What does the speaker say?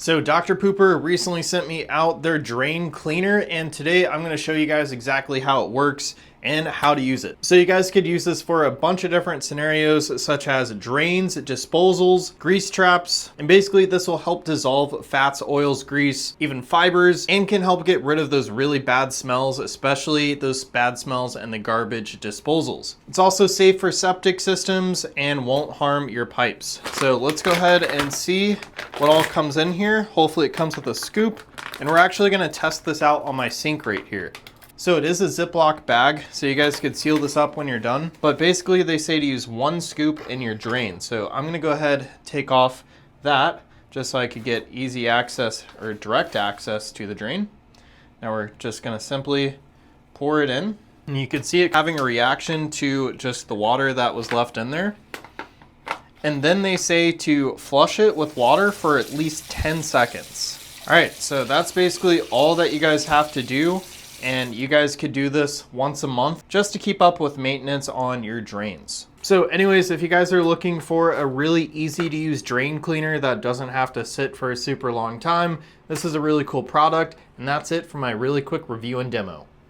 So Dr. Pooper recently sent me out their drain cleaner, and today I'm going to show you guys exactly how it works and how to use it. So you guys could use this for a bunch of different scenarios, such as drains, disposals, grease traps, and basically this will help dissolve fats, oils, grease, even fibers, and can help get rid of those really bad smells, especially those bad smells and the garbage disposals. It's also safe for septic systems and won't harm your pipes. So let's go ahead and see what all comes in here. Hopefully it comes with a scoop, and we're actually going to test this out on my sink right here. So it is a Ziploc bag, so you guys could seal this up when you're done. But basically they say to use 1 scoop in your drain. So I'm gonna go ahead, take off that, just so I could get easy access or direct access to the drain. Now we're just gonna simply pour it in. And you can see it having a reaction to just the water that was left in there. And then they say to flush it with water for at least 10 seconds. All right, so that's basically all that you guys have to do. And you guys could do this once a month just to keep up with maintenance on your drains. So anyways, if you guys are looking for a really easy to use drain cleaner that doesn't have to sit for a super long time, this is a really cool product. And that's it for my really quick review and demo.